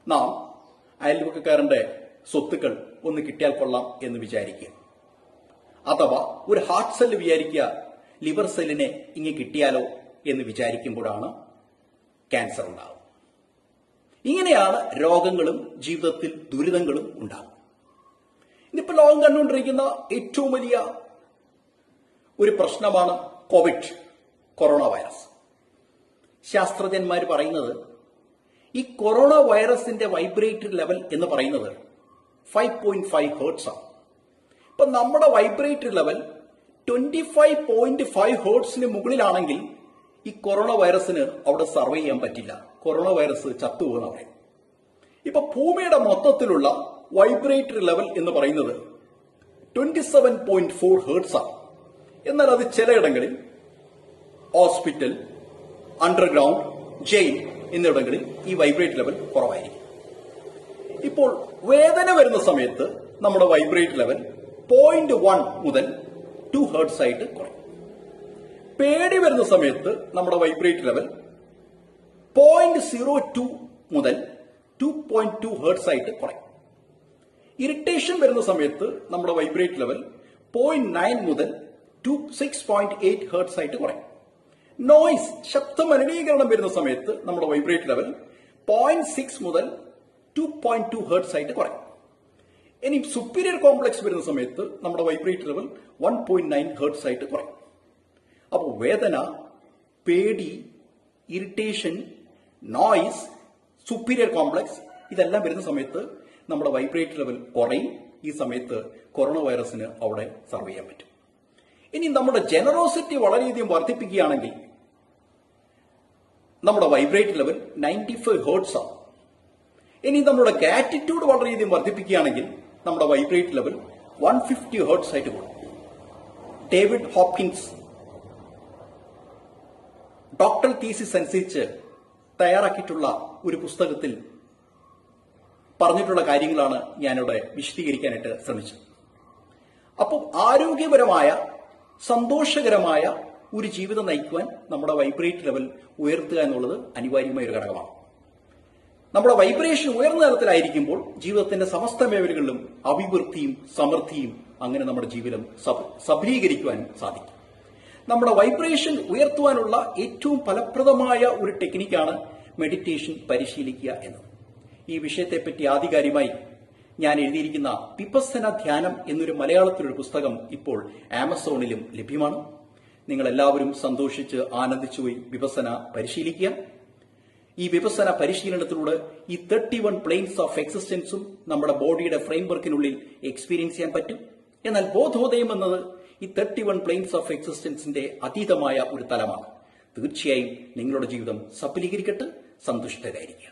നാം അയൽവക്കക്കാരന്റെ സ്വത്തുക്കൾ ഒന്ന് കിട്ടിയാൽ കൊള്ളാം എന്ന് വിചാരിക്കുക. അഥവാ ഒരു ഹാർട്ട് സെല്ല് വിചാരിക്കുക, ലിവർ സെല്ലിനെ ഇങ്ങ് കിട്ടിയാലോ എന്ന് വിചാരിക്കുമ്പോഴാണ് ക്യാൻസർ ഉണ്ടാകും. ഇങ്ങനെയാണ് രോഗങ്ങളും ജീവിതത്തിൽ ദുരിതങ്ങളും ഉണ്ടാകും. ഇന്നിപ്പോൾ ലോകം കണ്ടുകൊണ്ടിരിക്കുന്ന ഏറ്റവും വലിയ ഒരു പ്രശ്നമാണ് കൊറോണ വൈറസ്. ശാസ്ത്രജ്ഞന്മാർ പറയുന്നത് ഈ കൊറോണ വൈറസിന്റെ വൈബ്രേറ്ററി ലെവൽ എന്ന് പറയുന്നത് 5.5 ഹേർട്സ് ആണ്. ഇപ്പൊ നമ്മുടെ വൈബ്രേറ്ററി ലെവൽ 25.5 ഹേർട്സിന് മുകളിലാണെങ്കിൽ ഈ കൊറോണ വൈറസിന് അവിടെ സർവൈവ് ചെയ്യാൻ പറ്റില്ല. കൊറോണ വൈറസ് ചത്തുപോകുന്ന പറയും. ഇപ്പൊ ഭൂമിയുടെ മൊത്തത്തിലുള്ള വൈബ്രേറ്ററി ലെവൽ എന്ന് പറയുന്നത് 27.4 ഹേർട്സ് ആണ്. എന്നാൽ അത് ചിലയിടങ്ങളിൽ ഹോസ്പിറ്റൽ, അണ്ടർഗ്രൗണ്ട്, ജയിൽ എന്നിവിടങ്ങളിൽ ഈ വൈബ്രേറ്ററി ലെവൽ കുറവായിരിക്കും. ഇപ്പോൾ വേദന വരുന്ന സമയത്ത് നമ്മുടെ വൈബ്രേറ്ററി ലെവൽ 0.1 മുതൽ 2 ഹേർട്സ് ആയിട്ട് കുറയും. പേടി വരുന്ന സമയത്ത് നമ്മുടെ വൈബ്രേറ്ററി ലെവൽ 0.02 മുതൽ 2.2 ഹേർട്സ് ആയിട്ട് കുറയും. ഇറിറ്റേഷൻ വരുന്ന സമയത്ത് നമ്മുടെ വൈബ്രേറ്ററി ലെവൽ 0.9 മുതൽ 6.8 ഹേർട്സ് ആയിട്ട് കുറയും. നോയ്സ്, ശബ്ദമലിനീകരണം വരുന്ന സമയത്ത് നമ്മുടെ വൈബ്രേറ്ററി ലെവൽ 0.6 മുതൽ 2.2 ഹേർട്സ് ആയിട്ട് കുറയും. ഇനി സുപ്പീരിയർ കോംപ്ലക്സ് വരുന്ന സമയത്ത് നമ്മുടെ വൈബ്രേറ്ററി ലെവൽ 1.9 ഹേർട്സ് ആയിട്ട് കുറയും. അപ്പോൾ വേദന, പേടി, ഇറിറ്റേഷൻ, നോയ്സ്, സുപ്പീരിയർ കോംപ്ലക്സ് ഇതെല്ലാം വരുന്ന സമയത്ത് നമ്മുടെ വൈബ്രേറ്ററി ലെവൽ കുറയും. ഈ സമയത്ത് കൊറോണ വൈറസിന് അവിടെ സർവ് ചെയ്യാൻ പറ്റും. ഇനി നമ്മുടെ ജനറോസിറ്റി വളരെയധികം വർദ്ധിപ്പിക്കുകയാണെങ്കിൽ നമ്മുടെ വൈബ്രേറ്ററി ലെവൽ 95 ഹേർട്സ് ആണ്. ഇനി നമ്മുടെ ഗ്രാറ്റിറ്റ്യൂഡ് വളരെയധികം വർദ്ധിപ്പിക്കുകയാണെങ്കിൽ നമ്മുടെ വൈബ്രേറ്ററി ലെവൽ 150 ഹേർട്സ് ആയിട്ട് കൂടും. ഡേവിഡ് ഹോപ്കിൻസ് ഡോക്ടറൽ തീസിസ് അനുസരിച്ച് തയ്യാറാക്കിയിട്ടുള്ള ഒരു പുസ്തകത്തിൽ പറഞ്ഞിട്ടുള്ള കാര്യങ്ങളാണ് ഞാനിവിടെ വിശദീകരിക്കാനായിട്ട് ശ്രമിച്ചത്. അപ്പോൾ ആരോഗ്യപരമായ സന്തോഷകരമായ ഒരു ജീവിതം നയിക്കുവാൻ നമ്മുടെ വൈബ്രേറ്ററി ലെവൽ ഉയർത്തുക എന്നുള്ളത് അനിവാര്യമായ ഒരു ഘടകമാണ്. നമ്മുടെ വൈബ്രേഷൻ ഉയർന്ന തലത്തിലായിരിക്കുമ്പോൾ ജീവിതത്തിന്റെ സമസ്ത മേഖലകളിലും അഭിവൃദ്ധിയും സമൃദ്ധിയും അങ്ങനെ നമ്മുടെ ജീവിതം സഫലീകരിക്കുവാനും സാധിക്കും. നമ്മുടെ വൈബ്രേഷൻ ഉയർത്തുവാനുള്ള ഏറ്റവും ഫലപ്രദമായ ഒരു ടെക്നിക്കാണ് മെഡിറ്റേഷൻ പരിശീലിക്കുക എന്നത്. ഈ വിഷയത്തെപ്പറ്റി ആധികാരികമായി ഞാൻ എഴുതിയിരിക്കുന്ന വിപസ്സന ധ്യാനം എന്നൊരു മലയാളത്തിലൊരു പുസ്തകം ഇപ്പോൾ ആമസോണിലും ലഭ്യമാണ്. നിങ്ങൾ എല്ലാവരും സന്തോഷിച്ച് ആനന്ദിച്ചുപോയി വിപസ്സന പരിശീലിക്കുക. ഈ വിപസ്സന പരിശീലനത്തിലൂടെ ഈ 31 പ്ലെയിൻസ് ഓഫ് എക്സിസ്റ്റൻസും നമ്മുടെ ബോഡിയുടെ ഫ്രെയിംവർക്കിനുള്ളിൽ എക്സ്പീരിയൻസ് ചെയ്യാൻ പറ്റും. എന്നാൽ ബോധോദയം എന്നത് ഈ 31 പ്ലെയിൻസ് ഓഫ് എക്സിസ്റ്റൻസിന്റെ അതീതമായ ഒരു തലമാണ്. തീർച്ചയായും നിങ്ങളുടെ ജീവിതം സഫലീകരിക്കട്ടെ, സന്തുഷ്ടരായിരിക്കുക.